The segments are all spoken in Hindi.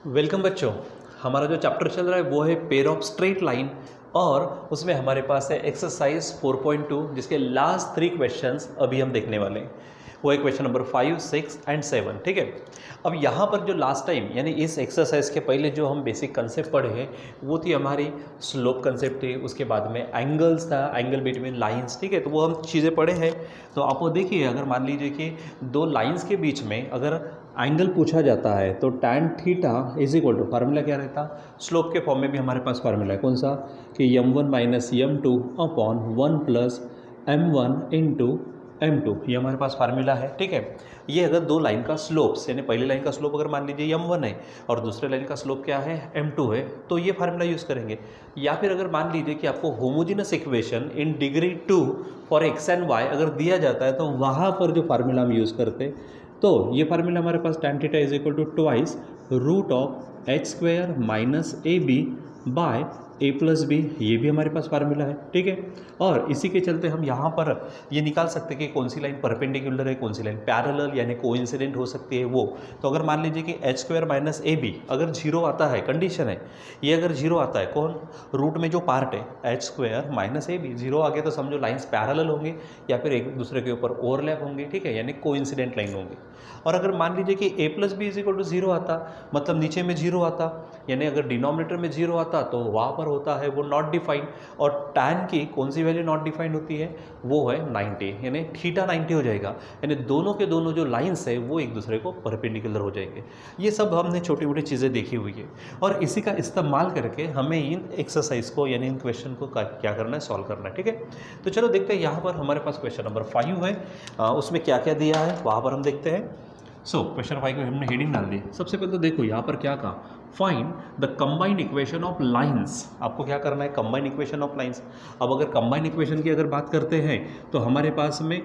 वेलकम बच्चों। हमारा जो चैप्टर चल रहा है वो है पेयर ऑफ स्ट्रेट लाइन और उसमें हमारे पास है एक्सरसाइज 4.2 जिसके लास्ट 3 क्वेश्चंस अभी हम देखने वाले हैं। वो है क्वेश्चन नंबर 5, 6 एंड 7। ठीक है। अब यहाँ पर जो लास्ट टाइम यानी इस एक्सरसाइज के पहले जो हम बेसिक कंसेप्ट पढ़े हैं वो थी हमारी स्लोप कंसेप्ट थी, उसके बाद में एंगल्स था, एंगल बिटवीन लाइंस। ठीक है, तो वो हम चीज़ें पढ़े हैं। तो आप वो देखिए, अगर मान लीजिए कि दो लाइंस के बीच में अगर एंगल पूछा जाता है तो tan theta is equal to formula क्या रहता, स्लोप के फॉर्म में भी हमारे पास फार्मूला है कौन सा कि m1 minus m2 upon 1 plus m1 into m2, ये हमारे पास फार्मूला है। ठीक है, ये अगर दो लाइन का स्लोप्स यानी पहली लाइन का स्लोप अगर मान लीजिए m1 है और दूसरे लाइन का स्लोप क्या है m2 है तो ये फार्मूला यूज़ करेंगे। या फिर अगर मान लीजिए कि आपको homogeneous equation in degree 2 for x and y अगर दिया जाता है तो वहाँ पर जो फार्मूला हम यूज़ करते हैं तो ये फार्मूला हमारे पास tan theta is equal to twice root of h square minus A B by A plus B, ये भी हमारे पास फार्मूला है। ठीक है, और इसी के चलते हम यहाँ पर ये निकाल सकते हैं कि कौन सी लाइन परपेंडिकुलर है, कौन सी लाइन पैरेलल यानी कोइंसिडेंट हो सकती है वो। तो अगर मान लीजिए कि एच स्क्वायर माइनस ए बी अगर जीरो आता है, कंडीशन है ये, अगर जीरो आता है कौन रूट में जो पार्ट है एच स्क्वायर माइनस ए बी, जीरो आ गया तो समझो लाइन्स पैरेलल होंगे या फिर एक दूसरे के ऊपर ओवरलैप होंगे। ठीक है, यानी कोइंसिडेंट लाइन होंगे। और अगर मान लीजिए कि A plus B is equal to zero आता, मतलब नीचे में जीरो आता यानी अगर डिनोमिनेटर में जीरो आता तो वहाँ पर होता है वो नॉट डिफाइंड, और tan की कौन सी वैल्यू नॉट डिफाइंड होती है वो है 90, यानी थीटा 90 हो जाएगा, यानी दोनों के दोनों जो लाइंस है वो एक दूसरे को परपेंडिकुलर हो जाएंगे। ये सब हमने छोटी मोटी चीज़ें देखी हुई है और इसी का इस्तेमाल करके हमें इन एक्सरसाइज को यानी इन क्वेश्चन को क्या करना है, सॉल्व करना है। ठीक है, तो चलो देखते हैं यहाँ पर हमारे पास क्वेश्चन नंबर 5 है, उसमें क्या क्या दिया है वहाँ पर हम देखते हैं। क्वेश्चन 5 को हमने हेडिंग डाल दी। सबसे पहले तो देखो यहाँ पर क्या कहा, find the combined equation of lines. आपको क्या करना है, कंबाइंड इक्वेशन ऑफ लाइंस। अब अगर कंबाइंड इक्वेशन की अगर बात करते हैं तो हमारे पास में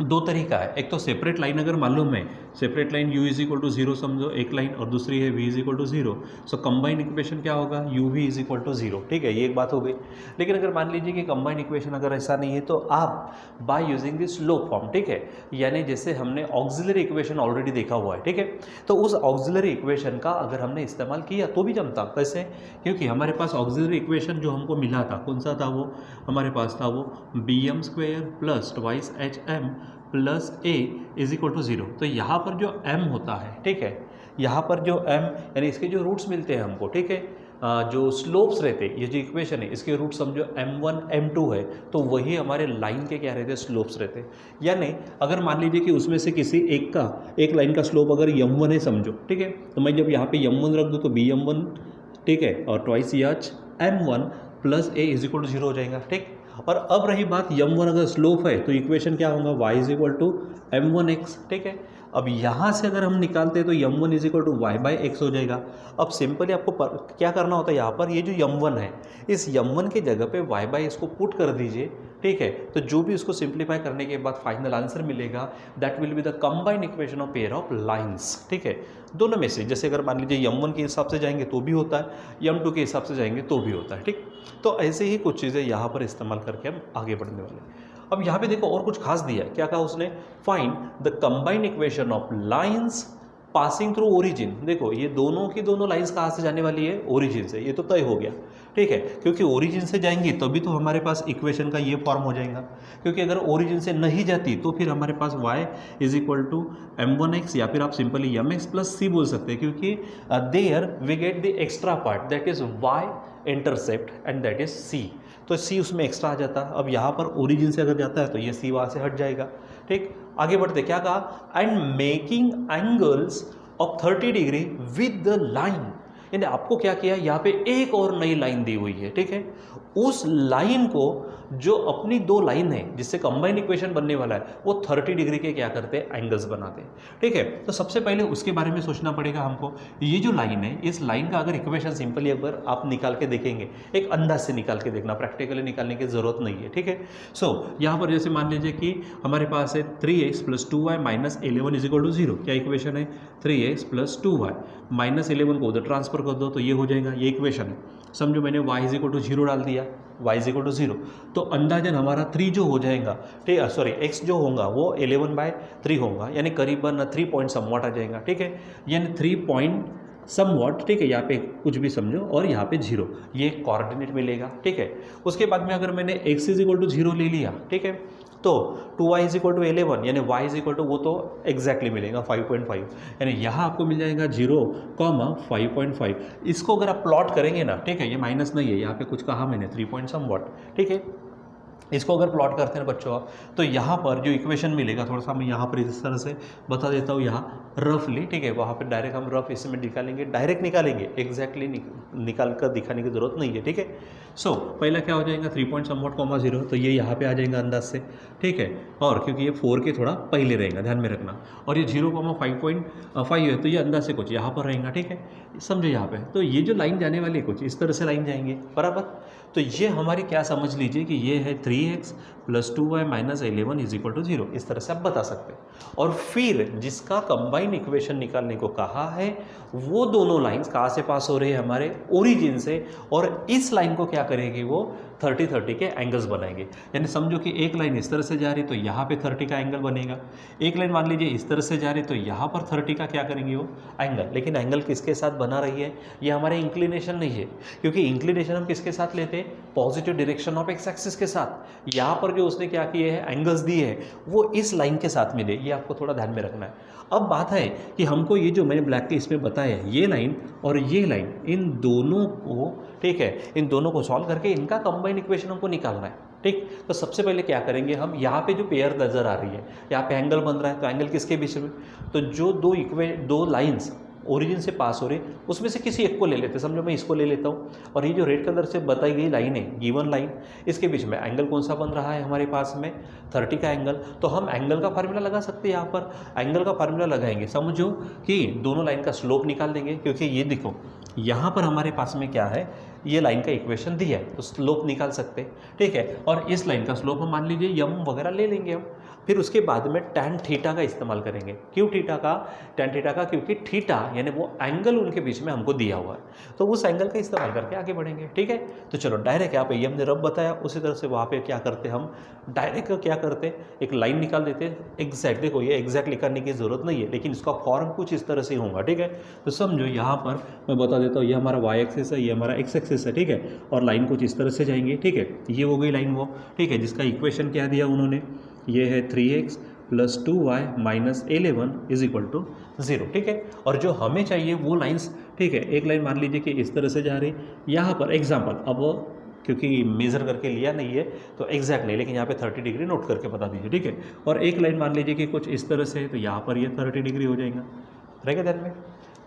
दो तरीका है। एक तो सेपरेट लाइन अगर मालूम है, separate line u is equal to zero समझो एक लाइन, और दूसरी है v is equal to zero. So combined equation क्या होगा, u v is equal to zero. ठीक है, ये एक बात हो गई। लेकिन अगर मान लीजिए कि कंबाइंड इक्वेशन अगर ऐसा नहीं है तो आप by using the slope form, ठीक है, यानी जैसे हमने ऑक्सिलरी इक्वेशन ऑलरेडी देखा हुआ है। ठीक है, तो उस ऑक्सिलरी इक्वेशन का अगर हमने इस्तेमाल किया तो भी जमता। कैसे, क्योंकि हमारे पास ऑक्सिलरी इक्वेशन जो हमको मिला था कौन सा था, वो हमारे पास था वो bm square plus twice h m plus a is equal to zero. तो यहाँ पर जो m होता है, ठीक है, यहाँ पर जो m यानी इसके जो रूट्स मिलते हैं हमको, ठीक है, जो स्लोप्स रहते हैं, ये जो इक्वेशन है इसके रूट समझो m1 m2 है तो वही हमारे लाइन के क्या रहते हैं, स्लोप्स रहते हैं। यानी अगर मान लीजिए कि उसमें से किसी एक लाइन का स्लोप अगर m1 है समझो, ठीक है, तो मैं जब यहाँ पे m1 रख दूँ तो bm1, ठीक है, और twice h m1 plus a is equal to zero हो जाएगा। ठीक, और अब रही बात m1 अगर स्लोप है तो इक्वेशन क्या होगा, y is equal to m1x। ठीक है, अब यहाँ से अगर हम निकालते हैं तो m1 is equal to y by x हो जाएगा। अब सिंपली आपको क्या करना होता है, यहाँ पर ये जो m1 है इस m1 के जगह पे y बाई एक्स को पुट कर दीजिए। ठीक है, तो जो भी इसको सिंप्लीफाई करने के बाद फाइनल आंसर मिलेगा that will be the combined equation of pair of lines. ठीक है, दोनों में से जैसे अगर मान लीजिए m1 के हिसाब से जाएंगे तो भी होता है, m2 के हिसाब से जाएंगे तो भी होता है। ठीक, तो ऐसे ही कुछ चीज़ें यहाँ पर इस्तेमाल करके हम आगे बढ़ने वाले हैं। अब यहाँ पे देखो और कुछ खास दिया है, क्या कहा उसने, find the combined equation of lines passing through origin. देखो ये दोनों की दोनों लाइंस कहाँ से जाने वाली है, ओरिजिन से, ये तो तय हो गया। ठीक है, क्योंकि ओरिजिन से जाएंगी तभी तो हमारे पास इक्वेशन का ये फॉर्म हो जाएगा, क्योंकि अगर ओरिजिन से नहीं जाती तो फिर हमारे पास y is equal to m1x या फिर आप सिंपली mx प्लस c बोल सकते हैं, क्योंकि there we get the extra part that is y intercept and that is c, तो c उसमें एक्स्ट्रा आ जाता। अब यहाँ पर ओरिजिन से अगर जाता है तो ये c वहाँ से हट जाएगा। ठीक, आगे बढ़ते क्या कहा, and making angles of 30 degree with the line, यानी आपको क्या किया, यहाँ पे एक और नई लाइन दी हुई है। ठीक है, उस लाइन को जो अपनी दो लाइन है जिससे कंबाइंड इक्वेशन बनने वाला है वो 30 डिग्री के क्या करते हैं, एंगल्स बनाते हैं। ठीक है, तो सबसे पहले उसके बारे में सोचना पड़ेगा हमको। ये जो लाइन है इस लाइन का अगर इक्वेशन सिंपली अगर आप निकाल के देखेंगे, एक अंदाज से निकाल के देखना, प्रैक्टिकली निकालने की जरूरत नहीं है। ठीक है, यहाँ पर जैसे मान लीजिए कि हमारे पास है 3x plus 2y minus 11 is equal to zero. क्या इक्वेशन है, 3x प्लस 2y माइनस 11 को उधर ट्रांसफर कर दो तो ये हो जाएगा, ये इक्वेशन है। समझो मैंने y is equal to zero डाल दिया, y is equal to zero, तो अंदाजन हमारा 3 जो हो जाएगा, ठीक है, सॉरी x जो होगा वो 11/3 होगा, यानी करीबन 3 पॉइंट समवाट आ जाएगा। ठीक है, यानी 3 पॉइंट समवॉट, ठीक है, यहाँ पे कुछ भी समझो, और यहाँ पे 0, ये कोऑर्डिनेट मिलेगा, ठीक है। उसके बाद में अगर मैंने x इज इक्वल टू 0 ले लिया, ठीक है, तो 2y इज इक्वल टू 11 यानी y इज इक्वल टू वो तो एग्जैक्टली मिलेगा 5.5, यानी यहाँ आपको मिल जाएगा 0, 5.5। इसको अगर आप प्लॉट करेंगे ना, ठीक है, ये माइनस नहीं है, यहाँ पे कुछ कहा मैंने 3 पॉइंट समवॉट, ठीक है। इसको अगर प्लॉट करते हैं बच्चों आप, तो यहाँ पर जो इक्वेशन मिलेगा, थोड़ा सा मैं यहाँ पर इस तरह से बता देता हूँ, यहाँ रफली, ठीक है, वहाँ पर डायरेक्ट हम रफ इसमें निकालेंगे, डायरेक्ट निकालेंगे, एग्जैक्टली निकाल कर दिखाने की जरूरत नहीं है, ठीक है। सो पहला क्या हो जाएगा 3 पॉइंट समवॉट, 0, तो ये यहाँ पे आ जाएगा अंदाज से, ठीक है, और क्योंकि ये 4 के थोड़ा पहले रहेगा, ध्यान में रखना, और ये 0,5.5 है, तो ये अंदाज से कुछ यहाँ पर रहेगा, ठीक है, समझो यहाँ पे। तो ये जो लाइन जाने वाली है कुछ इस तरह से लाइन जाएंगे, बराबर। तो ये हमारी क्या समझ लीजिए कि ये है 3x plus 2y minus 11 is equal to 0, इस तरह से आप बता सकते हैं। और फिर जिसका कंबाइन इक्वेशन निकालने को कहा है, वो दोनों लाइंस कहाँ से पास हो रही है, हमारे ओरिजिन से, और इस लाइन को क्या करेगी, वो 30-30 के एंगल्स बनाएंगे। यानी समझो कि एक लाइन इस तरह से जा रही तो यहाँ पे 30 का एंगल बनेगा, एक लाइन मान लीजिए इस तरह से जा रही तो यहाँ पर 30 का क्या करेंगे वो एंगल। लेकिन एंगल किसके साथ बना रही है, ये हमारे इंक्लिनेशन नहीं है, क्योंकि इंक्लिनेशन हम किसके साथ लेते हैं, positive direction of x axis के साथ। यहाँ पर जो उसने क्या किए हैं, एंगल्स दिए हैं, वो इस लाइन के साथ मिले, ये आपको थोड़ा ध्यान में रखना है। अब बात है कि हमको ये जो मैंने ब्लैक के इसमें बताया, ये लाइन और ये लाइन, इन दोनों को, ठीक है, इन दोनों को सॉल्व करके इनका कंबाइन इक्वेशन हमको निकालना है, ठीक। तो सबसे पहले क्या करेंगे हम, यहाँ पे जो पेयर नजर आ रही है, यहाँ पे एंगल बन रहा है, तो एंगल किसके बीच में, तो जो दो लाइंस ओरिजिन से पास हो रही, उसमें से किसी एक को ले लेते हैं। समझो मैं इसको ले लेता हूँ, और ये जो रेड कलर से बताई गई लाइन है, गिवन लाइन, इसके बीच में एंगल कौन सा बन रहा है हमारे पास में, 30 का एंगल। तो हम एंगल का फार्मूला लगा सकते हैं, यहाँ पर एंगल का फार्मूला लगाएंगे, समझो कि दोनों लाइन का स्लोप निकाल देंगे, क्योंकि ये देखो यहाँ पर हमारे पास में क्या है, ये लाइन का इक्वेशन दिया है, तो स्लोप निकाल सकते हैं, ठीक है। और इस लाइन का स्लोप हम मान लीजिए यम वगैरह ले लेंगे हम। फिर उसके बाद में टैन थीटा का इस्तेमाल करेंगे। क्यों थीटा का, टैन थीटा का, क्योंकि थीटा यानी वो एंगल उनके बीच में हमको दिया हुआ है, तो उस एंगल का इस्तेमाल करके आगे बढ़ेंगे, ठीक है। तो चलो डायरेक्ट यहाँ पे ये हमने रब बताया, उसी तरह से वहाँ पे क्या करते हम, डायरेक्ट क्या करते, एक लाइन निकाल देते एग्जैक्ट। देखो ये एग्जैक्ट लिखने की जरूरत नहीं है, लेकिन इसका फॉर्म कुछ इस तरह से होगा, ठीक है। तो समझो यहाँ पर मैं बता देता हूँ, ये हमारा वाई एक्सिस है, ये हमारा एक्स एक्सिस है, ठीक है, और लाइन कुछ इस तरह से जाएंगे, ठीक है। ये हो गई लाइन वो, ठीक है, जिसका इक्वेशन क्या दिया उन्होंने, ये है 3x plus 2y minus 11 is equal to 0, ठीक है। और जो हमें चाहिए वो लाइंस, ठीक है, एक लाइन मान लीजिए कि इस तरह से जा रही, यहाँ पर एग्जाम्पल, अब क्योंकि मेज़र करके लिया नहीं है तो एग्जैक्ट नहीं, लेकिन यहाँ पे 30 डिग्री नोट करके बता दीजिए, ठीक है। और एक लाइन मान लीजिए कि कुछ इस तरह से है, तो यहाँ पर ये 30 डिग्री हो जाएगा, रहेगा ध्यान में।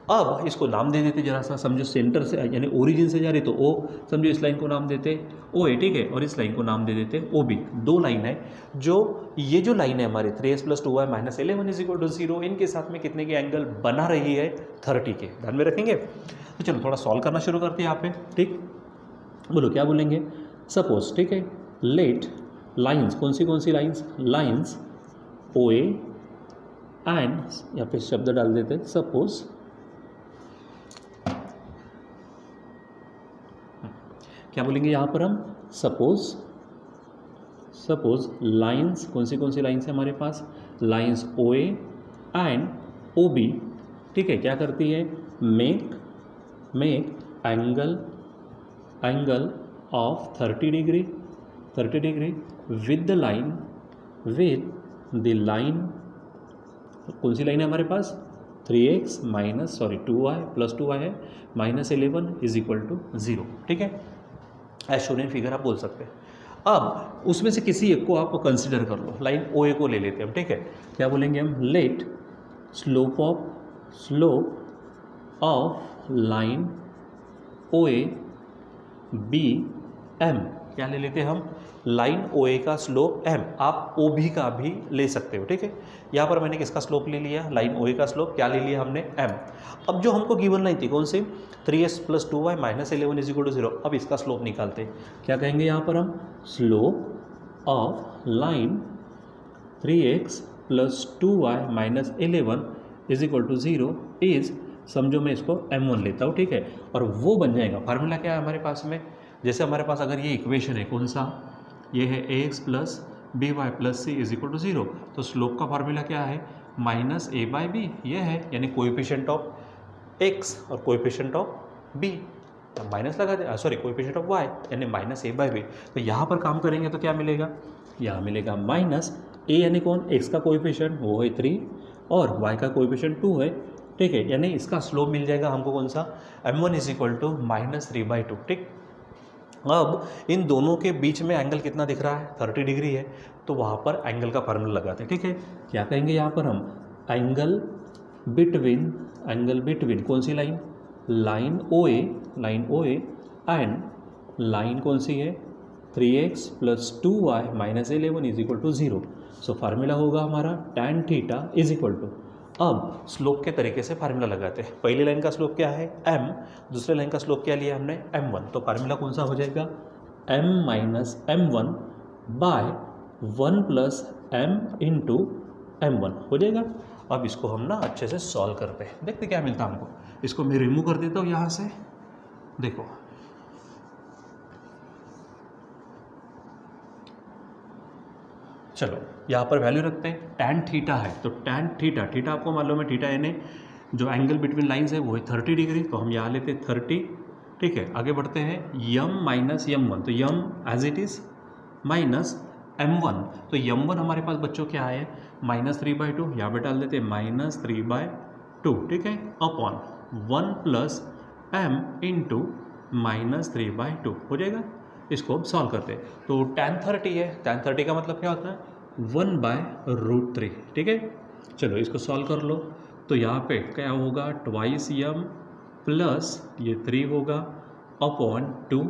अब इसको नाम दे देते जरा सा, समझो सेंटर से यानी ओरिजिन से जा रही तो ओ, समझो इस लाइन को नाम देते ओ है, ठीक है, और इस लाइन को नाम दे देते ओ बी। दो लाइन है, जो ये जो लाइन है हमारी 3x plus 2y minus 11 is equal to 0, इनके साथ में कितने के एंगल बना रही है, 30 के, ध्यान में रखेंगे। तो चलो थोड़ा सॉल्व करना शुरू करते हैं यहाँ पे, ठीक। बोलो क्या बोलेंगे, सपोज, ठीक है, लेट लाइन्स, कौन सी lines, lines O A and, यहाँ पे शब्द डाल देते हैं सपोज, क्या बोलेंगे यहाँ पर हम, सपोज लाइंस, कौन सी लाइंस है हमारे पास, lines O A and O B, ठीक है, क्या करती है, make angle of 30 degree with the line, कौन सी लाइन है हमारे पास, 3x minus 2y plus 2y है माइनस 11 इज इक्वल टू 0, ठीक है। एज शोन इन फिगर आप बोल सकते हैं। अब उसमें से किसी एक को आप कंसिडर कर लो, लाइन ओ ए को ले लेते हैं हम, ठीक है। क्या बोलेंगे हम, let slope of line O A B M, क्या ले लेते हैं हम, लाइन ओ ए का स्लोप m, आप ओ बी का भी ले सकते हो, ठीक है। यहाँ पर मैंने किसका स्लोप ले लिया, लाइन ओ ए का स्लोप क्या ले लिया हमने, m। अब जो हमको गिवन लाइन थी कौन सी, 3x plus 2y minus 11 is equal to 0, अब इसका स्लोप निकालते हैं। क्या कहेंगे यहाँ पर हम, slope of line 3x plus 2y minus 11 is equal to 0 is, समझो मैं इसको m1 लेता हूँ, ठीक है, और वो बन जाएगा, फार्मूला क्या है हमारे पास में, जैसे हमारे पास अगर ये इक्वेशन है कौन सा, ये है ax plus B y plus c is equal to 0, तो स्लोप का फार्मूला क्या है, माइनस ए बाई बी, ये है, यानी कोएफिशिएंट ऑफ एक्स और कोएफिशिएंट ऑफ बी, माइनस लगा दे, सॉरी कोएफिशिएंट ऑफ वाई यानी माइनस ए बाई बी। तो यहाँ पर काम करेंगे तो क्या मिलेगा, यहाँ मिलेगा माइनस ए यानी कौन, एक्स का कोएफिशिएंट वो है 3 और वाई का कोएफिशिएंट 2 है, ठीक है। यानी इसका स्लोप मिल जाएगा हमको कौन सा, m1 इज इक्वल टू -3/2, ठीक। अब इन दोनों के बीच में एंगल कितना दिख रहा है, 30 डिग्री है, तो वहाँ पर एंगल का फार्मूला लगाते हैं, ठीक है। क्या कहेंगे यहाँ पर हम, एंगल बिटवीन कौन सी line, line O A and line कौन सी है 3x + 2y - 11 is equal to 0। So formula होगा हमारा tan theta is equal to, अब स्लोप के तरीके से फार्मूला लगाते हैं। पहली लाइन का स्लोप क्या है m, दूसरे लाइन का स्लोप क्या लिया हमने m1, तो फार्मूला कौन सा हो जाएगा m - m1 bye 1 + m into m1 हो जाएगा। अब इसको हम ना अच्छे से सॉल्व करते हैं, देखते क्या मिलता है हमको। इसको मैं रिमूव कर देता हूँ यहाँ से, देखो चलो यहाँ पर वैल्यू रखते हैं, tan थीटा है तो tan थीटा आपको मालूम है, थीटा यानी जो एंगल बिटवीन लाइंस है वो है 30 डिग्री, तो हम यहाँ लेते हैं 30, ठीक है। आगे बढ़ते हैं m - m1, तो m as it is minus m1, तो m1 हमारे पास बच्चों क्या है -3/2, यहाँ पे डाल देते हैं -3/2, ठीक है, अपॉन 1 + m इंटू -3/2 हो जाएगा। इसको हम सॉल्व करते हैं तो tan 30 है, tan 30 का मतलब क्या होता है 1/√3, ठीक है। चलो इसको सॉल्व कर लो, तो यहाँ पे क्या होगा 2m प्लस ये 3 होगा अपॉन 2,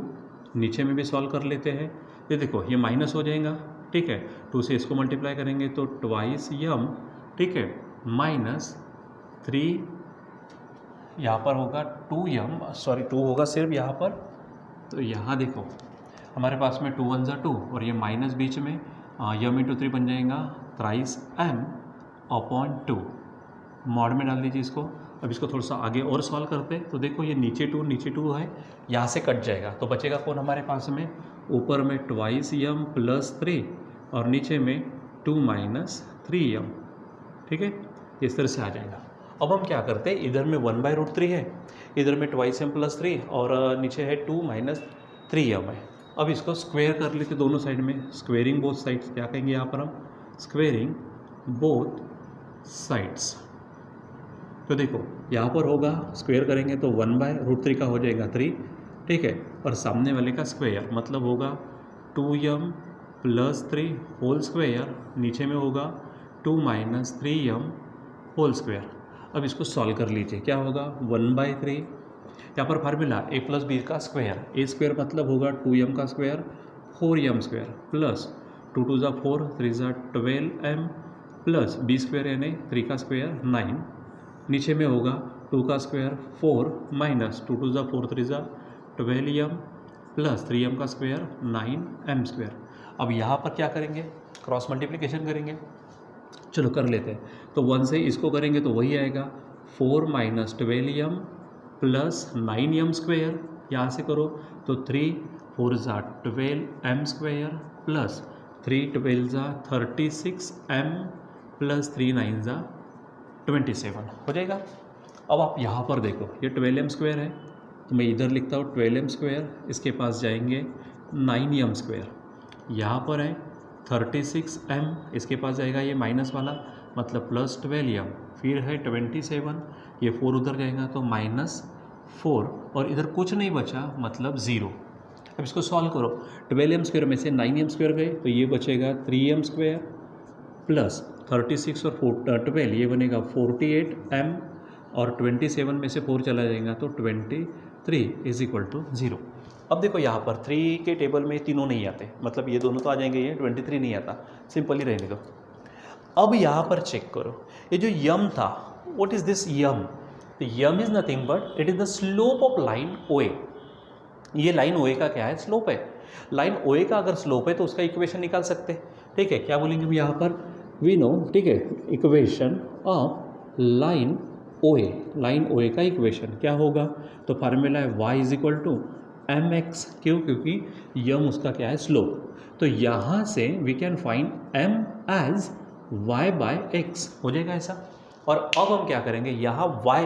नीचे में भी सॉल्व कर लेते हैं, ये देखो ये माइनस हो जाएगा, ठीक है, 2 से इसको मल्टीप्लाई करेंगे तो 2m, ठीक है, -3 यहाँ पर होगा 2m, सॉरी 2 होगा सिर्फ यहाँ पर, तो यहाँ देखो हमारे पास में 2 × 1 = 2 और ये माइनस बीच में m × 3 बन जाएगा 3m अपॉन 2, मॉड में डाल दीजिए इसको। अब इसको थोड़ा सा आगे और सॉल्व करते हैं तो देखो ये नीचे 2 है, यहाँ से कट जाएगा तो बचेगा कौन हमारे पास में, ऊपर में 2m + 3 और नीचे में 2 - 3m, ठीक है, इस तरह से आ जाएगा। अब हम क्या करते हैं, इधर में 1/√3 है, इधर में 2m + 3 और नीचे है 2 - 3m है। अब इसको स्क्वायर कर लेते दोनों साइड में, स्क्वेयरिंग बोथ साइड्स, क्या कहेंगे यहाँ पर हम, स्क्वेयरिंग बोथ साइड्स। तो देखो यहाँ पर होगा स्क्वायर करेंगे तो 1/√3 का हो जाएगा 3, ठीक है, और सामने वाले का स्क्वायर मतलब होगा 2m + 3 होल स्क्वायर, नीचे में होगा 2 - 3m होल स्क्वायर। अब इसको सॉल्व कर लीजिए, क्या होगा 1/3, यहाँ पर फार्मूला a + b का स्क्वायर, a² मतलब होगा 2m का square 4m² plus 2 × 2 = 4, 3 × 12m plus b² यानी 3 का स्क्वायर 9, नीचे में होगा 2 का square 4 minus 2 × 2 = 4, 3 × 12m plus 3m का स्क्वायर 9m²। अब यहाँ पर क्या करेंगे, क्रॉस मल्टीप्लिकेशन करेंगे, चलो कर लेते हैं। तो 1 से इसको करेंगे तो वही आएगा 4 - 12m प्लस 9m², यहाँ से करो तो 3 × 4 = 12m² प्लस 3 × 12 = 36m प्लस 3 × 9 = 27 हो जाएगा। अब आप यहाँ पर देखो ये 12m² है तो मैं इधर लिखता हूँ 12m², इसके पास जाएंगे 9m², यहाँ पर है 36m, इसके पास जाएगा ये माइनस वाला मतलब प्लस 12m, फिर है 27, ये 4 उधर जाएगा तो -4 और इधर कुछ नहीं बचा मतलब 0। अब इसको सॉल्व करो, 12m² में से 9m² गए तो ये बचेगा 3m² प्लस 36 और 12 ये बनेगा 48m और 27 में से 4 चला जाएगा तो 23 इज इक्वल टू 0। अब देखो यहाँ पर 3 के टेबल में तीनों नहीं आते, मतलब ये दोनों तो आ जाएंगे, ये 23 नहीं आता, सिंपल ही रहने दो। अब यहाँ पर चेक करो, ये जो यम था, व्हाट इज दिस यम, तो m is nothing but it is the slope of line OA। ये लाइन OA का क्या है, स्लोप है। लाइन OA का अगर स्लोप है तो उसका इक्वेशन निकाल सकते हैं, ठीक है। क्या बोलेंगे हम यहाँ पर, वी नो, ठीक है, equation of line OA, line OA का इक्वेशन क्या होगा, तो फार्मूला है y = mx, क्यों, क्योंकि यम उसका क्या है, स्लोप। तो यहाँ से we can find m as y/x हो जाएगा ऐसा। और अब हम क्या करेंगे, यहाँ y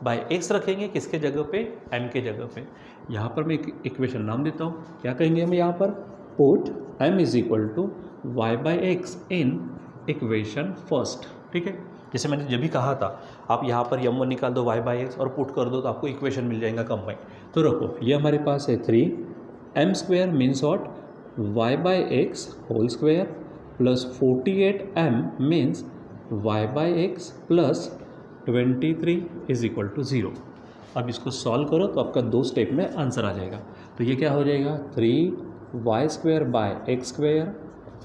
बाय एक्स रखेंगे किसके जगह पे, m के जगह पे। यहाँ पर मैं एक इक्वेशन नाम देता हूँ, क्या कहेंगे हम यहाँ पर, put m is equal to y by x in equation first. ठीक है, जैसे मैंने जब भी कहा था आप यहाँ पर m1 निकाल दो y बाई एक्स और पुट कर दो तो आपको इक्वेशन मिल जाएगा कंबाइन। तो रखो ये हमारे पास है 3m square means what, y by x whole square plus 48m means y by x plus 23 is equal to 0। अब इसको सॉल्व करो तो आपका 2 स्टेप में आंसर आ जाएगा। तो ये क्या हो जाएगा, 3y square by x square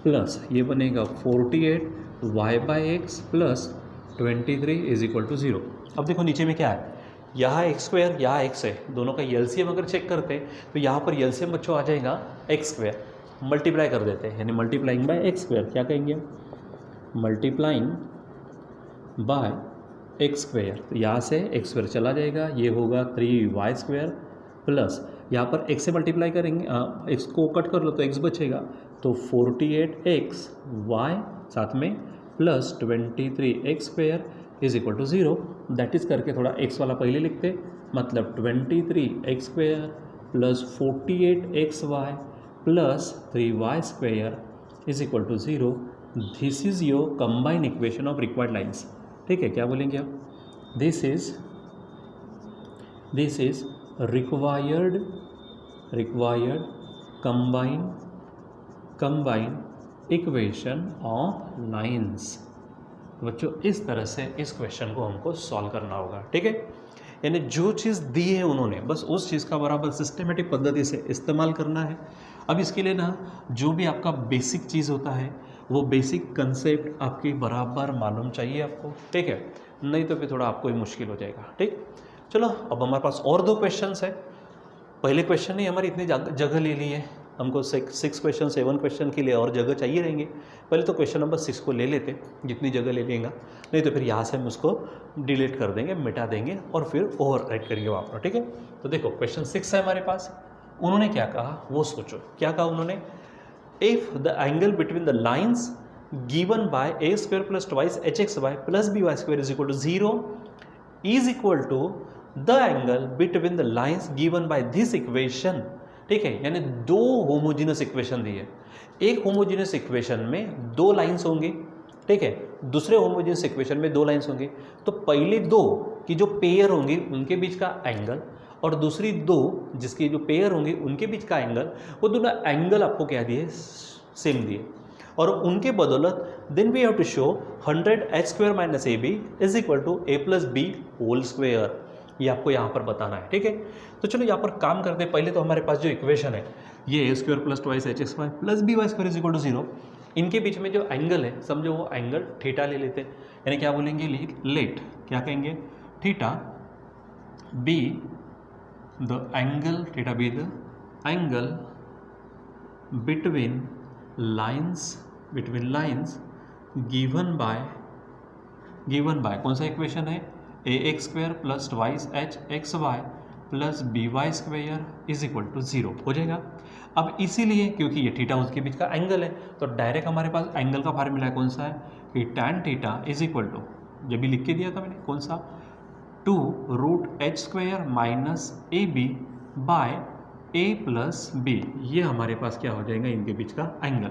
plus ये बनेगा 48y by x plus 23 is equal to 0। अब देखो नीचे में क्या है, यहाँ एक्स स्क्वायर यहाँ एक्स है, दोनों का एलसीएम अगर चेक करते हैं तो यहाँ पर एलसीएम बच्चों आ जाएगा एक्स स्क्वायर, मल्टीप्लाई कर देते हैं यानी मल्टीप्लाइंग बाय एक्स स्क्वायर, क्या कहेंगे मल्टीप्लाइंग बाय एक्स स्क्वायर। तो यहाँ से एक्स स्क्वायर चला जाएगा, ये होगा 3y स्क्वायर प्लस यहाँ पर x से मल्टीप्लाई करेंगे, x को कट कर लो तो x बचेगा, तो 48x y साथ में plus 23x square is equal to 0। That is करके थोड़ा x वाला पहले लिखते, मतलब 23x square plus 48xy plus 3y square is equal to 0। This is your combined equation of required lines. ठीक है, क्या बोलेंगे आप, this is required combined equation of lines. बच्चों इस तरह से इस क्वेश्चन को हमको सॉल्व करना होगा। ठीक है, यानी जो चीज़ दी है उन्होंने बस उस चीज़ का बराबर सिस्टमेटिक पद्धति से इस्तेमाल करना है। अब इसके लिए ना जो भी आपका बेसिक चीज़ होता है वो बेसिक कंसेप्ट आपकी बराबर मालूम चाहिए आपको। ठीक है, नहीं तो फिर थोड़ा आपको ही मुश्किल हो जाएगा। ठीक, चलो अब हमारे पास और 2 क्वेश्चंस है। पहले क्वेश्चन ने हमारी इतनी जगह ले ली है, हमको 6 क्वेश्चन 7 क्वेश्चन के लिए और जगह चाहिए रहेंगे। पहले तो क्वेश्चन नंबर 6 को ले लेते, जितनी जगह ले लेगा, नहीं तो फिर यहाँ से हम उसको डिलीट कर देंगे, मिटा देंगे और फिर ओवर राइट करेंगे वापस। ठीक है, तो देखो क्वेश्चन 6 है हमारे पास। उन्होंने क्या कहा वो सोचो, क्या कहा उन्होंने, if the angle between the lines given by a square plus twice H x Y plus B Y square is equal to 0 is equal to the angle between the lines given by this equation. ठीक है, यानी 2 होमोजीनियस इक्वेशन दी है। एक होमोजीनियस इक्वेशन में 2 लाइन्स होंगी, ठीक है, दूसरे होमोजीनियस इक्वेशन में 2 लाइन्स होंगी। तो पहले 2 की जो पेयर होंगी उनके बीच का एंगल और दूसरी 2 जिसकी जो पेयर होंगी उनके बीच का एंगल, वो दोनों एंगल आपको क्या दिए, सेम दिए। और उनके बदौलत then we have to show 100h square minus A B is equal to A plus B whole square. ये आपको यहाँ पर बताना है। ठीक है, तो चलो यहाँ पर काम करते हैं। पहले तो हमारे पास जो इक्वेशन है ये A square plus twice H x Y plus B Y square is equal to 0, इनके बीच में जो एंगल है समझो वो एंगल थीटा ले लेते हैं। यानी क्या बोलेंगे, लेट क्या कहेंगे, theta be the angle, theta be the angle between lines given by कौन सा इक्वेशन है, A X square plus twice H x Y plus B Y square is equal to 0 हो जाएगा। अब इसीलिए क्योंकि ये थीटा उसके बीच का एंगल है तो डायरेक्ट हमारे पास एंगल का फार्मूला है कौन सा है, कि tan theta is equal to, जब भी लिख के दिया था मैंने कौन सा, 2√h square minus A B by A plus B. ये हमारे पास क्या हो जाएगा, इनके बीच का एंगल।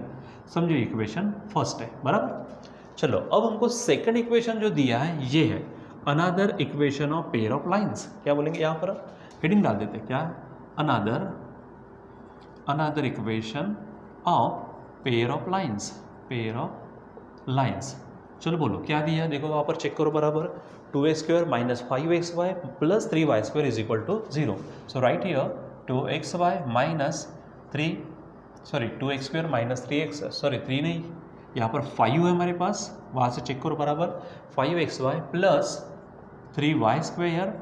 समझो इक्वेशन फर्स्ट है, बराबर। चलो अब हमको सेकंड इक्वेशन जो दिया है ये है another equation of pair of lines. क्या बोलेंगे यहाँ पर, हेडिंग डाल देते क्या, another equation of pair of lines. चलो बोलो क्या दिया है, देखो वहाँ पर चेक करो बराबर, 2x square minus 5xy plus 3y square is equal to 0। So right here 2xy minus 2x square minus 3x, sorry 3 नहीं, यहाँ पर 5 है हमारे पास, वहाँ से चेक करो बराबर, 5xy plus 3y square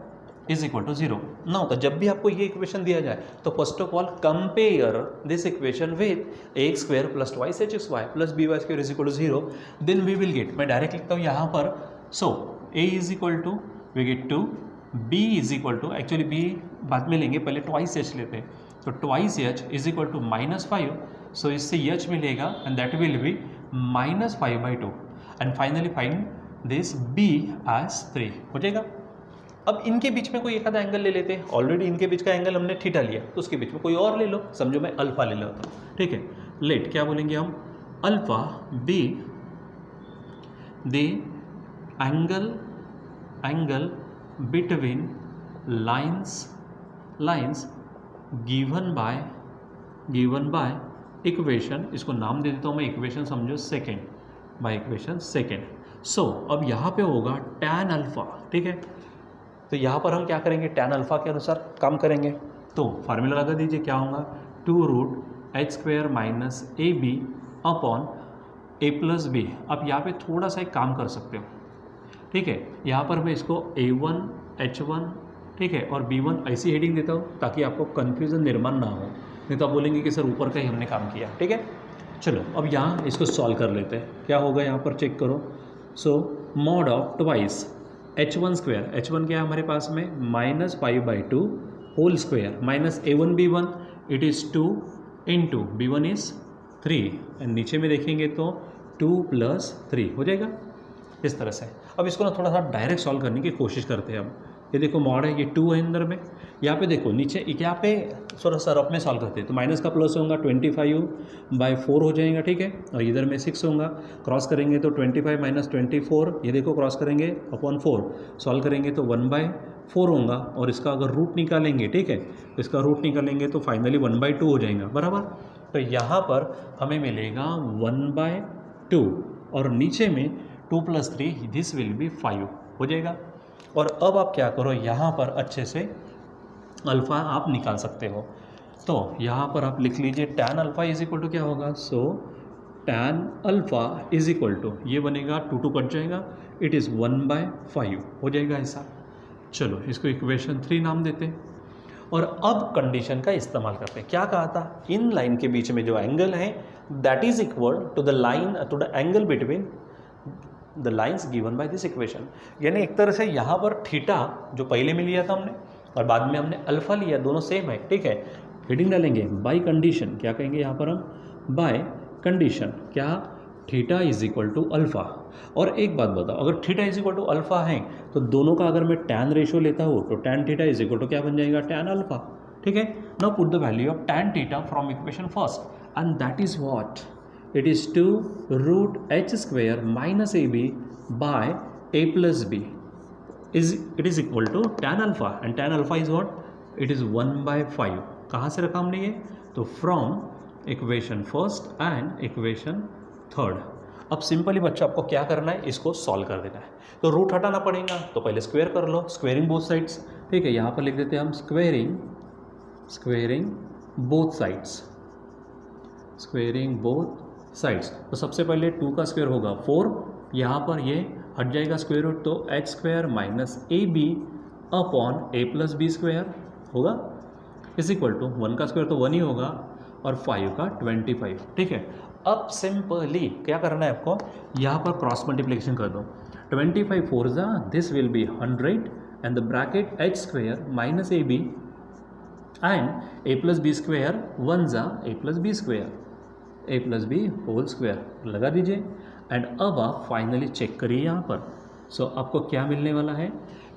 is equal to 0। ना होता जब भी आपको ये इक्वेशन दिया जाए तो first of all compare this equation with X square plus twice H x Y plus B Y square is equal to 0, then we will get, मैं डायरेक्ट लिखता हूँ यहाँ पर, so A is equal to we get two, B is equal to, actually B बाद में लेंगे, पहले ट्वाइस एच लेते हैं, तो twice H is equal to -5, so इससे एच मिलेगा and that will be -5/2 and finally find this B as 3 हो जाएगा। अब इनके बीच में कोई एक आधा एंगल ले लेते हैं, ऑलरेडी इनके बीच का एंगल हमने थीटा लिया, तो उसके बीच में कोई और ले लो, समझो मैं अल्फा ले लेता हूँ, ठीक है। लेट क्या बोलेंगे हम, alpha B the angle between lines given by equation, इसको नाम दे देता हूँ मैं, इक्वेशन समझो सेकेंड, बाय इक्वेशन सेकेंड। सो अब यहाँ पे होगा tan अल्फा, ठीक है। तो यहाँ पर हम क्या करेंगे, tan अल्फा के अनुसार काम करेंगे, तो फार्मूला लगा दीजिए, क्या होगा 2√h² minus AB upon a plus B. अब यहाँ पे थोड़ा सा एक काम कर सकते हो, ठीक है, यहाँ पर मैं इसको A1 H1, ठीक है, और B1 ऐसी हेडिंग देता हूँ ताकि आपको कन्फ्यूज़न निर्माण ना हो, नहीं तो आप बोलेंगे कि सर ऊपर का ही हमने काम किया, ठीक है। चलो अब यहाँ इसको सॉल्व कर लेते हैं, क्या होगा यहाँ पर चेक करो। So mod of twice h1 square, h1 क्या है हमारे पास में -5/2 whole square minus A1 B1, it is 2 into B1 is 3, and नीचे में देखेंगे तो 2 + 3 हो जाएगा इस तरह से। अब इसको ना थोड़ा सा डायरेक्ट सॉल्व करने की कोशिश करते हैं हम। ये देखो मॉड है, ये 2 है अंदर में, यहाँ पे देखो नीचे यहाँ पे थोड़ा सा रफ में सॉल्व करते हैं, तो माइनस का प्लस होगा 25/4 हो जाएगा, ठीक है, और इधर में 6 होगा, क्रॉस करेंगे तो 25 - 24, ये देखो क्रॉस करेंगे अपॉन 4, सॉल्व करेंगे तो 1/4 होगा, और इसका अगर रूट निकालेंगे, ठीक है, तो इसका रूट निकालेंगे तो फाइनली 1/2 हो जाएगा, बराबर। तो यहाँ पर हमें मिलेगा 1/2, और नीचे में 2 + 3 दिस विल बी 5 हो जाएगा। और अब आप क्या करो, यहाँ पर अच्छे से अल्फ़ा आप निकाल सकते हो, तो यहाँ पर आप लिख लीजिए tan alpha is equal to क्या होगा, so tan alpha is equal to, ये बनेगा 2 कट जाएगा, इट इज़ 1/5 हो जाएगा ऐसा। चलो इसको इक्वेशन 3 नाम देते हैं, और अब कंडीशन का इस्तेमाल करते हैं। क्या कहा था, इन लाइन के बीच में जो एंगल है that is equal to the angle between the lines given by this equation, यानी एक तरह से यहाँ पर थीटा जो पहले में लिया था हमने और बाद में हमने अल्फ़ा लिया, दोनों सेम है, ठीक है। हेडिंग डालेंगे बाय कंडीशन, क्या कहेंगे यहाँ पर हम, बाय कंडीशन क्या, theta is equal to alpha. और एक बात बताओ, अगर theta is equal to alpha है तो दोनों का अगर मैं tan रेशो लेता हूँ तो tan theta is equal to क्या बन जाएगा, tan अल्फ़ा, ठीक है। Now put the value of tan theta from equation first, and that is what, it is 2√h² minus AB by A plus B it is equal to tan alpha, and tan alpha is what, it is 1/5। कहाँ से रखा हमने ये, तो from equation first and equation third. अब सिंपली बच्चा आपको क्या करना है, इसको सॉल्व कर देना है, तो रूट हटाना पड़ेगा, तो पहले स्क्वायर कर लो, स्क्वेयरिंग बोथ साइड्स, ठीक है। यहाँ पर लिख देते हैं हम squaring both sides, squaring both sides. तो सबसे पहले 2 का स्क्वायर होगा 4, यहाँ पर ये हट जाएगा स्क्वायर रूट, तो h² minus AB upon A + B² होगा इज इक्वल टू 1 का स्क्वायर तो 1 ही होगा, और 5 का 25, ठीक है। अब सिंपली क्या करना है आपको, यहाँ पर क्रॉस मल्टीप्लिकेशन कर दो, 25 4 जा this will be 100, and the bracket h² minus AB and A + B² 1 जा A + B², A + B whole square लगा दीजिए, एंड अब आप फाइनली चेक करिए यहाँ पर। सो आपको क्या मिलने वाला है,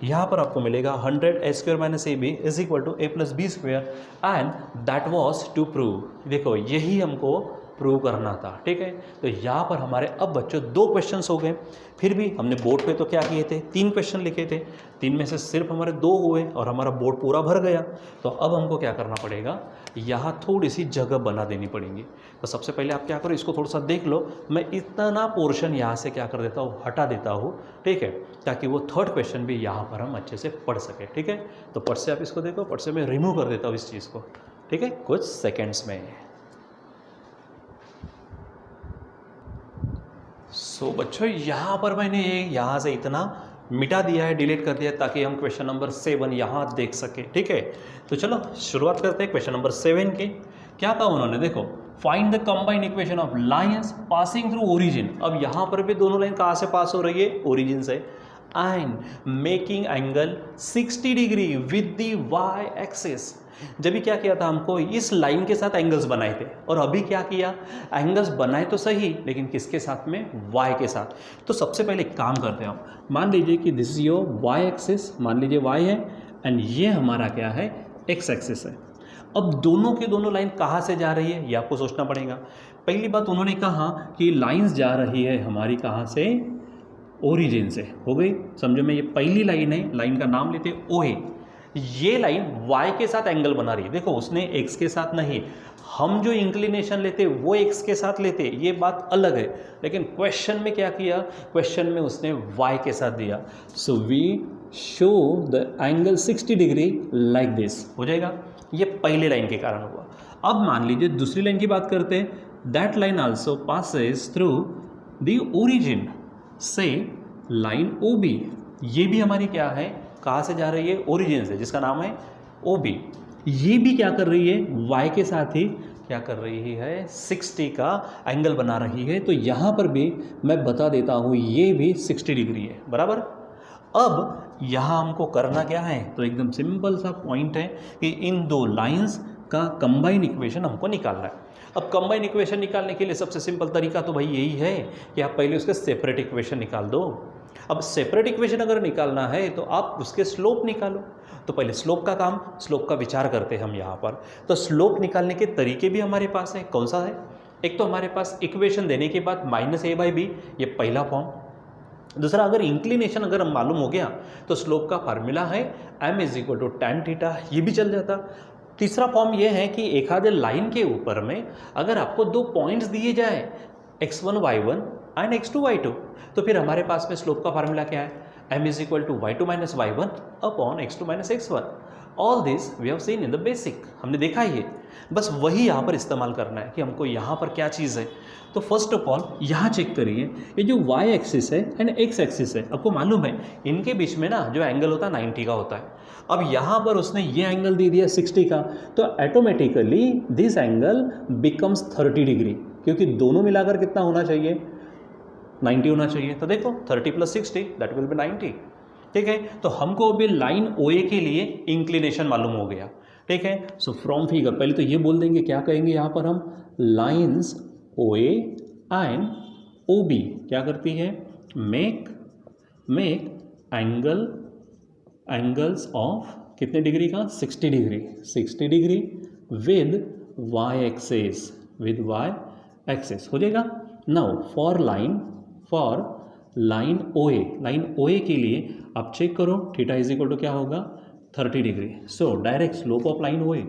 यहाँ पर आपको मिलेगा 100h² minus AB is equal to A + B², and that was to prove, देखो यही हमको प्रूव करना था, ठीक है। तो यहाँ पर हमारे अब बच्चों 2 क्वेश्चंस हो गए, फिर भी हमने बोर्ड पे तो क्या किए थे, 3 क्वेश्चन लिखे थे, 3 में से सिर्फ हमारे 2 हुए और हमारा बोर्ड पूरा भर गया। तो अब हमको क्या करना पड़ेगा, यहाँ थोड़ी सी जगह बना देनी पड़ेगी। तो सबसे पहले आप क्या करो, इसको थोड़ा सा देख लो, मैं इतना पोर्शन यहाँ से क्या कर देता हूँ, हटा देता हूँ, ठीक है, ताकि वो थर्ड क्वेश्चन भी यहाँ पर हम अच्छे से पढ़ सकें, ठीक है। तो पढ़ से आप इसको देखो, पढ़ से मैं रिमूव कर देता हूँ इस चीज़ को, ठीक है, कुछ सेकेंड्स में। सो बच्चों यहाँ पर मैंने यहाँ से इतना मिटा दिया है, डिलीट कर दिया है, ताकि हम क्वेश्चन नंबर 7 यहाँ देख सके, ठीक है। तो चलो शुरुआत करते हैं क्वेश्चन नंबर 7 की। क्या कहा उन्होंने, देखो find the combined equation of lines passing through origin. अब यहाँ पर भी दोनों लाइन कहाँ से पास हो रही है, ओरिजिन से, and making angle 60 degree with the y axis. जब भी क्या किया था, हमको इस लाइन के साथ एंगल्स बनाए थे, और अभी क्या किया, एंगल्स बनाए तो सही लेकिन किसके साथ में, y के साथ। तो सबसे पहले एक काम करते हैं हम, मान लीजिए कि this is your y axis, मान लीजिए y है, एंड ये हमारा क्या है, x एक्सिस है। अब दोनों के दोनों लाइन कहाँ से जा रही है ये आपको सोचना पड़ेगा। पहली बात उन्होंने कहा कि लाइंस जा रही है हमारी कहाँ से, ओरिजिन से, हो गई समझो में, ये पहली लाइन है, लाइन का नाम लेते हैं OA। ये लाइन y के साथ एंगल बना रही है, देखो उसने x के साथ नहीं, हम जो इंक्लिनेशन लेते वो x के साथ लेते, ये बात अलग है, लेकिन क्वेश्चन में क्या किया, क्वेश्चन में उसने y के साथ दिया। So we show the angle 60 degree like this, हो जाएगा, ये पहले लाइन के कारण हुआ। अब मान लीजिए दूसरी लाइन की बात करते हैं, that line also passes through the origin से लाइन OB, ये भी हमारी क्या है, कहाँ से जा रही है, ओरिजिन से, जिसका नाम है OB। ये भी क्या कर रही है, y के साथ ही क्या कर रही है, 60 का एंगल बना रही है। तो यहाँ पर भी मैं बता देता हूँ ये भी 60 डिग्री है, बराबर। अब यहाँ हमको करना क्या है, तो एकदम सिंपल सा पॉइंट है कि इन दो लाइंस का कंबाइन इक्वेशन हमको निकालना है। अब कंबाइन इक्वेशन निकालने के लिए सबसे सिंपल तरीका तो भाई यही है कि आप पहले उसके सेपरेट इक्वेशन निकाल दो। अब सेपरेट इक्वेशन अगर निकालना है तो आप उसके स्लोप निकालो। तो पहले स्लोप का काम, स्लोप का विचार करते हैं हम यहाँ पर। तो स्लोप निकालने के तरीके भी हमारे पास है, कौन सा है, एक तो हमारे पास इक्वेशन देने के बाद -a/b, ये पहला फॉर्म। दूसरा, अगर इंक्लिनेशन अगर हम मालूम हो गया तो स्लोप का फार्मूला है m = tan थीटा, ये भी चल जाता। तीसरा फॉर्म ये है कि एक आधे लाइन के ऊपर में अगर आपको दो पॉइंट्स दिए जाए x1 y1 and x2 y2, तो फिर हमारे पास में स्लोप का फार्मूला क्या है, m = y2 - y1 upon x2 - x1। All this we have seen in the basic, हमने देखा ही है, बस वही यहाँ पर इस्तेमाल करना है कि हमको यहाँ पर क्या चीज़ है। तो फर्स्ट ऑफ ऑल यहाँ चेक करिए, ये जो y एक्सिस है एंड x एक्सिस है, आपको मालूम है इनके बीच में ना जो एंगल होता है 90 का होता है। अब यहाँ पर उसने ये एंगल दे दिया 60 का, तो automatically this angle becomes 30 degree, क्योंकि दोनों मिलाकर कितना होना चाहिए, 90 होना चाहिए। तो देखो 30 + 60 दैट विल बी 90, ठीक है। तो हमको अभी लाइन OA के लिए इंक्लिनेशन मालूम हो गया, ठीक है। सो फ्रॉम फिगर पहले तो ये बोल देंगे, क्या कहेंगे यहाँ पर हम, लाइन्स OA एंड OB क्या करती है, मेक एंगल्स ऑफ कितने डिग्री का, 60 degree, 60 degree with y axis, हो जाएगा। नाउ फॉर लाइन OA के लिए आप चेक करो, थीटा = क्या होगा, 30 degree. So direct slope of line OA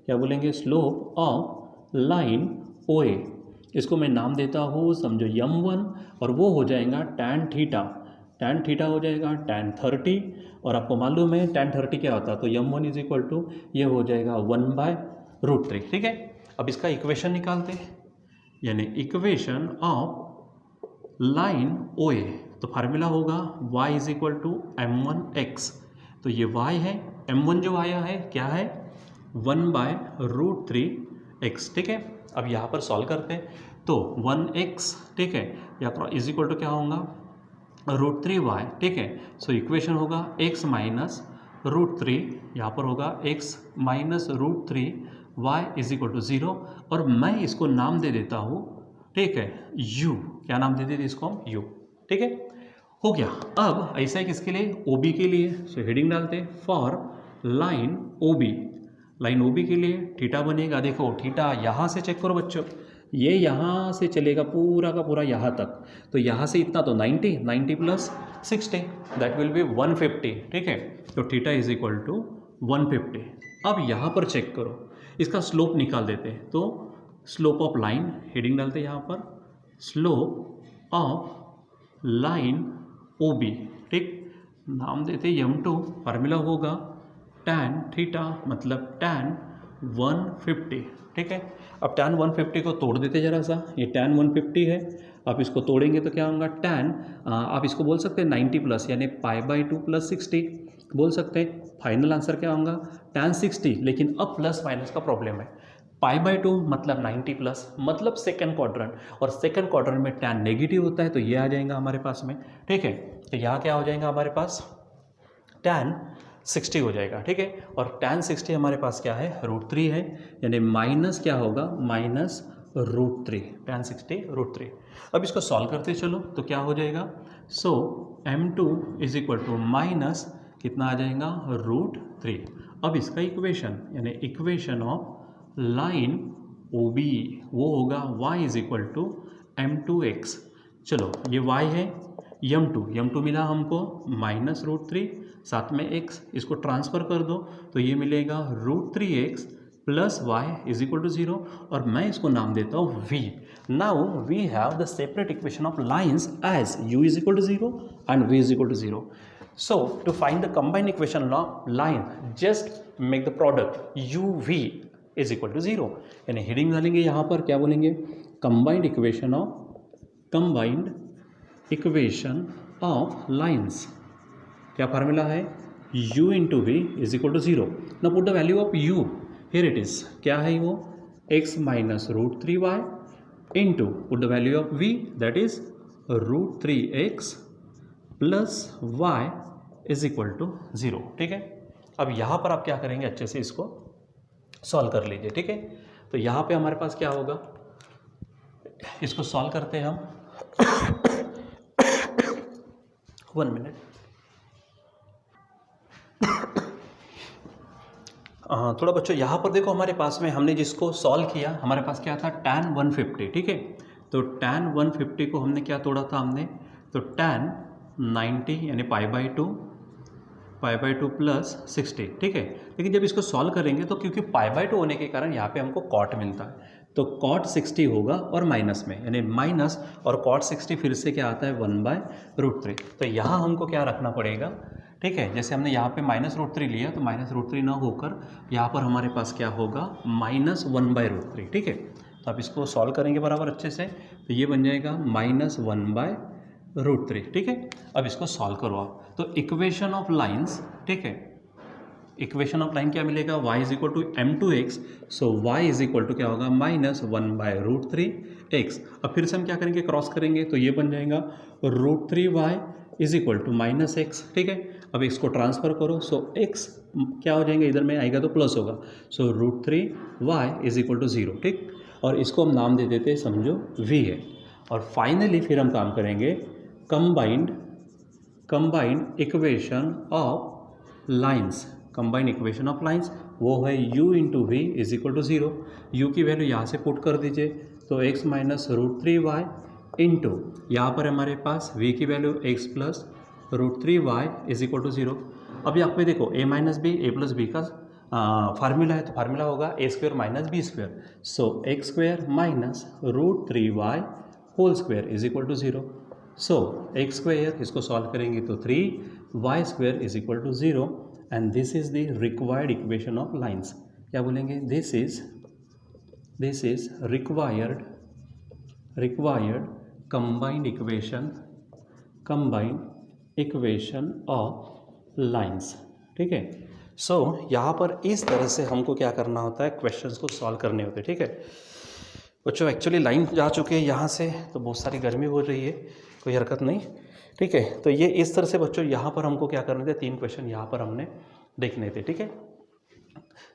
क्या बोलेंगे, स्लोप ऑफ लाइन OA, इसको मैं नाम देता हूँ समझो m1, और वो हो जाएगा tan थीटा हो जाएगा tan 30, और आपको मालूम है tan 30 क्या होता है, तो m1 ये हो जाएगा 1/√3, ठीक है। अब इसका इक्वेशन निकालते हैं, यानी इक्वेशन ऑफ लाइन OA, तो फार्मूला होगा y = m1x, तो ये y है, m1 जो आया है क्या है, 1/√3x, ठीक है। अब यहाँ पर सॉल्व करते हैं, तो 1x, ठीक है, या = क्या होगा, √3y, ठीक है। सो इक्वेशन होगा x - √3, यहाँ पर होगा x - √3, y = 0, और मैं इसको नाम दे देता हूँ, ठीक है, u, क्या नाम दे देते इसको हम, u, ठीक है, हो गया। अब ऐसा है किसके लिए, OB के लिए। सो हेडिंग डालते हैं, फॉर लाइन OB के लिए थीटा बनेगा, देखो थीटा यहाँ से चेक करो बच्चों, ये यहाँ से चलेगा पूरा का पूरा यहाँ तक, तो यहाँ से इतना तो 90 + 60 दैट विल बी 150, ठीक है। तो थीटा = 150। अब यहाँ पर चेक करो, इसका स्लोप निकाल देते हैं, तो स्लोप ऑफ लाइन, हेडिंग डालते हैं यहाँ पर, स्लोप ऑफ लाइन OB, ठीक, नाम देते m2, फार्मूला होगा tan थीटा मतलब tan 150, ठीक है। अब tan 150 को तोड़ देते जरा सा, ये tan 150 है, आप इसको तोड़ेंगे तो क्या होगा, tan आप इसको बोल सकते हैं 90 प्लस, यानी π/2 + 60 बोल सकते हैं। फाइनल आंसर क्या होगा, tan 60, लेकिन अब प्लस माइनस का प्रॉब्लम है, π/2 मतलब 90 प्लस मतलब सेकंड क्वाड्रेंट, और सेकंड क्वाड्रेंट में tan नेगेटिव होता है, तो ये आ जाएगा हमारे पास में, ठीक है। तो यहाँ क्या हो जाएगा हमारे पास, tan 60 हो जाएगा, ठीक है। और tan 60 हमारे पास क्या है, √3 है, यानी माइनस क्या होगा, माइनस √3, tan 60 √3। अब इसको सॉल्व करते चलो तो क्या हो जाएगा, so m2 is equal to minus कितना आ जाएगा, √3। अब इसका इक्वेशन यानी इक्वेशन ऑफ लाइन OB वो होगा y is equal to m2x। चलो ये y है, m2 मिला हमको माइनस √3 साथ में x, इसको ट्रांसफ़र कर दो तो ये मिलेगा √3x plus y is equal to 0, और मैं इसको नाम देता हूँ v। Now we have the separate equation of lines as u is equal to 0 and v is equal to 0। So to find the combined equation of line, just make the product uv is equal to 0, यानी हेडिंग डालेंगे यहाँ पर, क्या बोलेंगे, combined equation of lines। क्या फार्मूला है, u into v is equal to 0। Now put the value of u, here it is, क्या है वो, x minus √3y into put the value of v, that is √3x plus y is equal to 0, ठीक है। अब यहाँ पर आप क्या करेंगे, अच्छे से इसको सॉल्व कर लीजिए, ठीक है। तो यहाँ पे हमारे पास क्या होगा, इसको सॉल्व करते हैं हम 1 मिनट। थोड़ा बच्चों यहाँ पर देखो, हमारे पास में हमने जिसको सॉल्व किया हमारे पास क्या था, tan 150, ठीक है। तो tan 150 को हमने क्या तोड़ा था हमने, तो tan 90 यानी पाई बाई टू प्लस 60, ठीक है। लेकिन जब इसको सॉल्व करेंगे तो क्योंकि π/2 होने के कारण यहाँ पे हमको cot मिलता है, तो cot 60 होगा और माइनस में, यानी माइनस और cot 60 फिर से क्या आता है, 1/√3। तो यहाँ हमको क्या रखना पड़ेगा, ठीक है। जैसे हमने यहाँ पे माइनस √3 लिया तो माइनस √3 ना होकर यहाँ पर हमारे पास क्या होगा, माइनस 1/√3, ठीक है। तो आप इसको सॉल्व करेंगे बराबर अच्छे से, तो ये बन जाएगा माइनस 1/√3, ठीक है। अब इसको सॉल्व करो आप, तो इक्वेशन ऑफ लाइंस, ठीक है, इक्वेशन ऑफ लाइन क्या मिलेगा, y is equal to m2x, so y is equal to क्या होगा, माइनस 1/√3x। अब फिर से हम क्या करेंगे, क्रॉस करेंगे तो ये बन जाएगा √3y is equal to minus x, ठीक है। अब इसको ट्रांसफर करो, सो x क्या हो जाएंगे, इधर में आएगा तो प्लस होगा, सो √3y इज इक्वल टू 0, ठीक। और इसको हम नाम दे देते हैं, समझो v है। और फाइनली फिर हम काम करेंगे combined equation of lines, combined equation of lines वो है u into v is equal to 0। u की वैल्यू यहाँ से पुट कर दीजिए, तो x माइनस √3y इंटू यहाँ पर हमारे पास v की value x plus √3y is equal to 0। अब यहाँ पे देखो a minus B A plus B का फार्मूला है, तो फार्मूला होगा a² minus b², so x² minus √3y whole square is equal to 0। So x², इसको सॉल्व करेंगे तो 3y² is equal to 0, and this is the required equation of lines. क्या बोलेंगे, this is required combined equation of lines, ठीक है। सो यहाँ पर इस तरह से हमको क्या करना होता है, क्वेश्चंस को सॉल्व करने होते हैं, ठीक है बच्चों। एक्चुअली लाइन जा चुके हैं यहाँ से, तो बहुत सारी गर्मी हो रही है, कोई हरकत नहीं, ठीक है। तो ये इस तरह से बच्चों यहाँ पर हमको क्या करने थे, 3 क्वेश्चन यहाँ पर हमने देखने थे, ठीक है।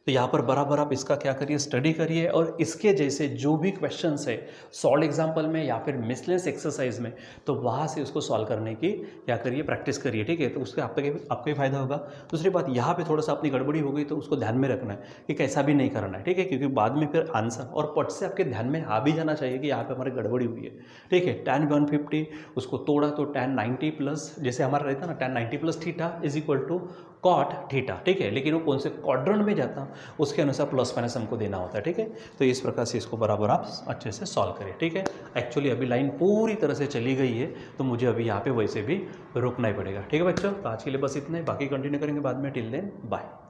तो यहाँ पर बराबर आप इसका क्या करिए, स्टडी करिए, और इसके जैसे जो भी क्वेश्चंस है सॉल्व एग्जाम्पल में या फिर मिसलेस एक्सरसाइज में, तो वहाँ से उसको सॉल्व करने की क्या करिए, प्रैक्टिस करिए, ठीक है। तो उससे आपका ही फायदा होगा। दूसरी बात, यहाँ पे थोड़ा सा अपनी गड़बड़ी हो गई तो उसको ध्यान में रखना है कि कैसा भी नहीं करना है, ठीक है, क्योंकि बाद में फिर आंसर और पट से आपके ध्यान में आ भी जाना चाहिए कि यहाँ पे हमारी गड़बड़ी हुई है, ठीक है। tan 150 उसको तोड़ा तो tan 90 प्लस, जैसे हमारा रहता ना tan 90 plus theta is equal to cot theta, ठीक है। लेकिन वो कौन से क्वाड्रेंट में जाता उसके अनुसार प्लस माइनस हमको देना होता है, ठीक है। तो इस प्रकार से इसको बराबर आप अच्छे से सॉल्व करें, ठीक है। एक्चुअली अभी लाइन पूरी तरह से चली गई है, तो मुझे अभी यहाँ पे वैसे भी रुकना ही पड़ेगा, ठीक है बच्चों। तो आज के लिए बस इतना ही, बाकी कंटिन्यू करेंगे बाद में। Till then bye.